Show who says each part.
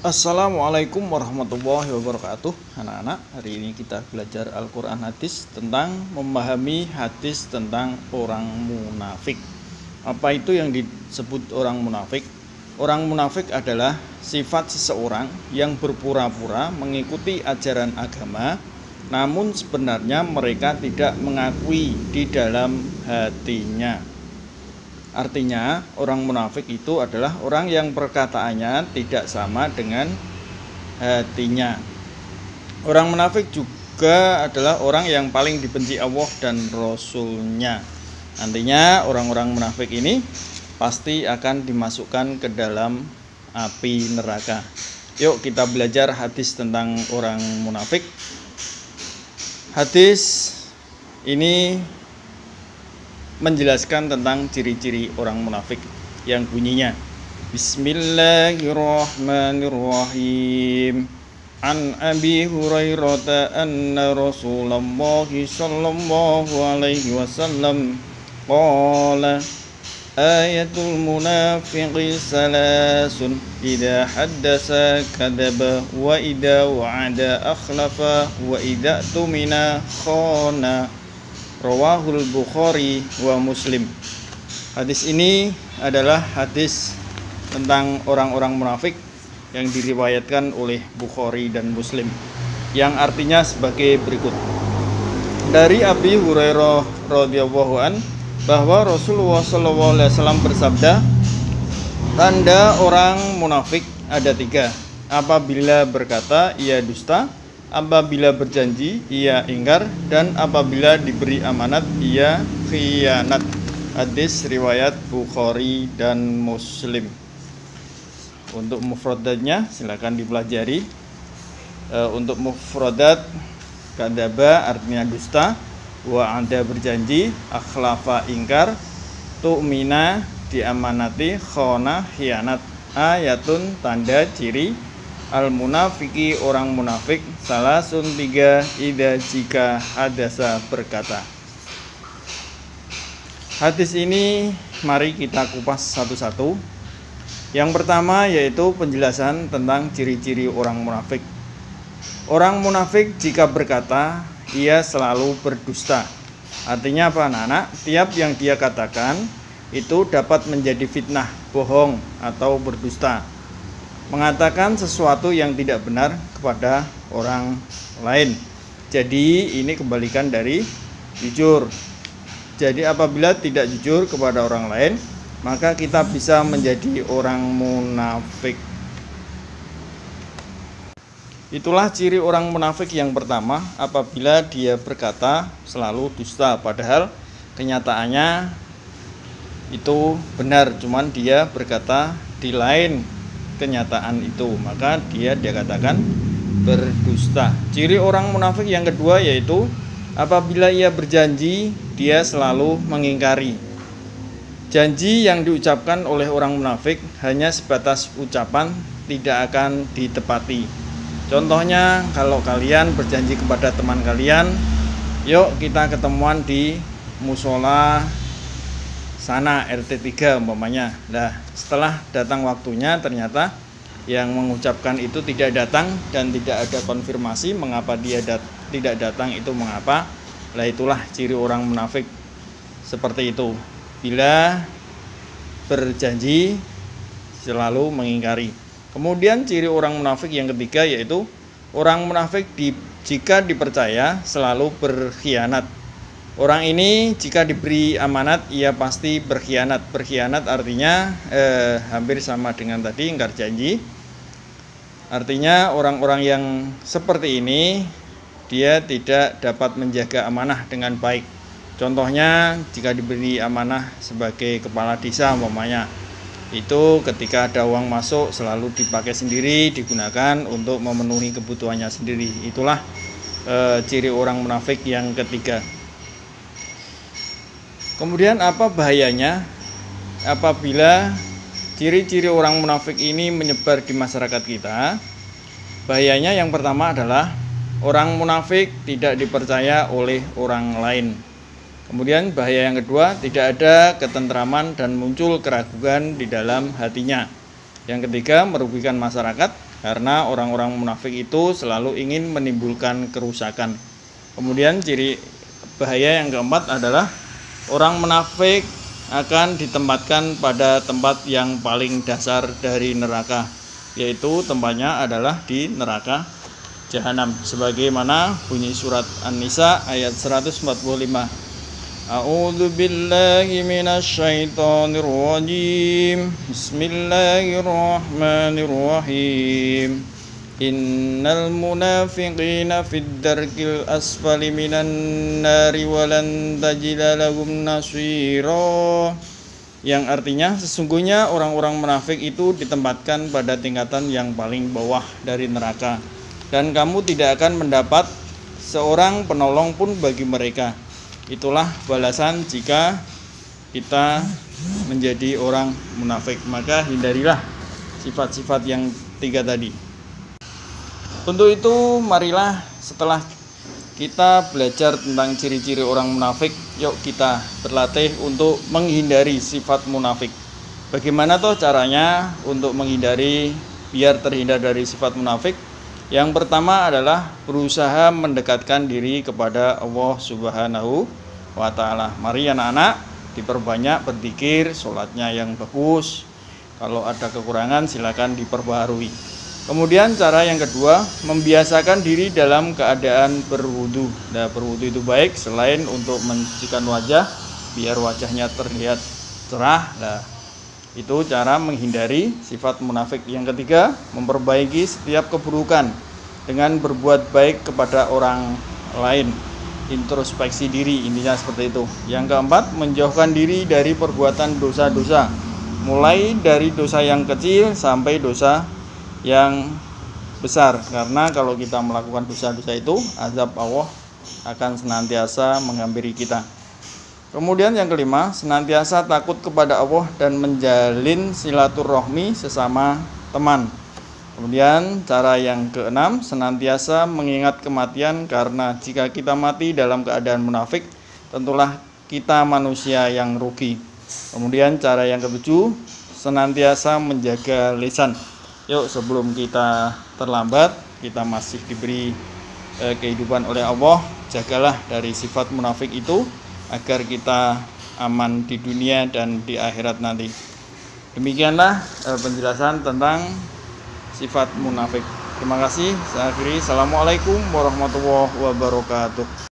Speaker 1: Assalamualaikum warahmatullahi wabarakatuh. Anak-anak, hari ini kita belajar Al-Quran hadis tentang memahami hadis tentang orang munafik. Apa itu yang disebut orang munafik? Orang munafik adalah sifat seseorang yang berpura-pura mengikuti ajaran agama, namun sebenarnya mereka tidak mengakui di dalam hatinya. Artinya, orang munafik itu adalah orang yang perkataannya tidak sama dengan hatinya. Orang munafik juga adalah orang yang paling dibenci Allah dan Rasul-Nya. Nantinya orang-orang munafik ini pasti akan dimasukkan ke dalam api neraka. Yuk kita belajar hadis tentang orang munafik. Hadis ini menjelaskan tentang ciri-ciri orang munafik yang bunyinya Bismillahirrahmanirrahim. An Abi Hurairah anna Rasulullah sallallahu alaihi wasallam qala ayatul munafiqi salasun idza haddasa kadzaba wa idza wa'ada akhlafa wa idza tumina khana. Rawahul Bukhari wa Muslim. Hadis ini adalah hadis tentang orang-orang munafik yang diriwayatkan oleh Bukhari dan Muslim, yang artinya sebagai berikut. Dari Abi Hurairah radhiyallahu an bahwa Rasulullah sallallahu alaihi wasallam bersabda, tanda orang munafik ada 3. Apabila berkata ia dusta, apabila berjanji ia ingkar, dan apabila diberi amanat ia khianat. Hadis riwayat Bukhari dan Muslim. Untuk mufradatnya silakan dipelajari. Untuk mufradat, kadzaba artinya dusta, wa'ada berjanji, akhlafa ingkar, tu'mina diamanati, khona khianat. Ayatun tanda ciri al-munafiki orang munafik salasun 3 idza jika hadasa berkata. Hadis ini mari kita kupas satu-satu. Yang pertama yaitu penjelasan tentang ciri-ciri orang munafik. Orang munafik jika berkata ia selalu berdusta. Artinya apa anak-anak? Tiap yang dia katakan itu dapat menjadi fitnah, bohong atau berdusta, mengatakan sesuatu yang tidak benar kepada orang lain. Jadi ini kebalikan dari jujur. Jadi apabila tidak jujur kepada orang lain, maka kita bisa menjadi orang munafik. Itulah ciri orang munafik yang pertama, apabila dia berkata selalu dusta, padahal kenyataannya itu benar, cuman dia berkata di lain kenyataan itu, maka dia katakan berdusta. Ciri orang munafik yang kedua yaitu apabila ia berjanji dia selalu mengingkari. Janji yang diucapkan oleh orang munafik hanya sebatas ucapan, tidak akan ditepati. Contohnya, kalau kalian berjanji kepada teman kalian, yuk kita ketemuan di musola sana RT 3 umpamanya. Nah, setelah datang waktunya ternyata yang mengucapkan itu tidak datang dan tidak ada konfirmasi mengapa dia tidak datang itu mengapa. Nah, itulah ciri orang munafik seperti itu. Bila berjanji selalu mengingkari. Kemudian ciri orang munafik yang ketiga yaitu orang munafik jika dipercaya selalu berkhianat. Orang ini jika diberi amanat ia pasti berkhianat. Berkhianat artinya hampir sama dengan tadi ingkar janji. Artinya orang-orang yang seperti ini dia tidak dapat menjaga amanah dengan baik. Contohnya jika diberi amanah sebagai kepala desa umpamanya, itu ketika ada uang masuk selalu dipakai sendiri, digunakan untuk memenuhi kebutuhannya sendiri. Itulah ciri orang munafik yang ketiga. Kemudian apa bahayanya apabila ciri-ciri orang munafik ini menyebar di masyarakat kita? Bahayanya yang pertama adalah orang munafik tidak dipercaya oleh orang lain. Kemudian bahaya yang kedua, tidak ada ketentraman dan muncul keraguan di dalam hatinya. Yang ketiga, merugikan masyarakat karena orang-orang munafik itu selalu ingin menimbulkan kerusakan. Kemudian ciri bahaya yang keempat adalah orang munafik akan ditempatkan pada tempat yang paling dasar dari neraka, yaitu tempatnya adalah di neraka jahanam, sebagaimana bunyi surat An-Nisa ayat 145. A'udzu billahi minasyaitonir rajim. Bismillahirrahmanirrahim. Innal munafiqina fid darkil asfali minan nari walan tajida lahum nasira. Yang artinya sesungguhnya orang-orang munafik itu ditempatkan pada tingkatan yang paling bawah dari neraka, dan kamu tidak akan mendapat seorang penolong pun bagi mereka. Itulah balasan jika kita menjadi orang munafik. Maka hindarilah sifat-sifat yang tiga tadi. Untuk itu marilah setelah kita belajar tentang ciri-ciri orang munafik, yuk kita berlatih untuk menghindari sifat munafik. Bagaimana toh caranya untuk menghindari biar terhindar dari sifat munafik? Yang pertama adalah berusaha mendekatkan diri kepada Allah Subhanahu wa Ta'ala. Mari anak-anak diperbanyak berzikir, sholatnya yang bagus. Kalau ada kekurangan silakan diperbaharui. Kemudian cara yang kedua, membiasakan diri dalam keadaan berwudu. Nah, berwudu itu baik selain untuk mensucikan wajah biar wajahnya terlihat cerah. Nah, itu cara menghindari sifat munafik. Yang ketiga, memperbaiki setiap keburukan dengan berbuat baik kepada orang lain. Introspeksi diri, intinya seperti itu. Yang keempat, menjauhkan diri dari perbuatan dosa-dosa, mulai dari dosa yang kecil sampai dosa yang besar. Karena kalau kita melakukan dosa-dosa itu, azab Allah akan senantiasa menghampiri kita. Kemudian yang kelima, senantiasa takut kepada Allah dan menjalin silaturahmi sesama teman. Kemudian cara yang keenam, senantiasa mengingat kematian, karena jika kita mati dalam keadaan munafik, tentulah kita manusia yang rugi. Kemudian cara yang ketujuh, senantiasa menjaga lisan. Yuk, sebelum kita terlambat, kita masih diberi kehidupan oleh Allah, jagalah dari sifat munafik itu agar kita aman di dunia dan di akhirat nanti. Demikianlah penjelasan tentang sifat munafik. Terima kasih. Saya akhiri. Assalamualaikum warahmatullahi wabarakatuh.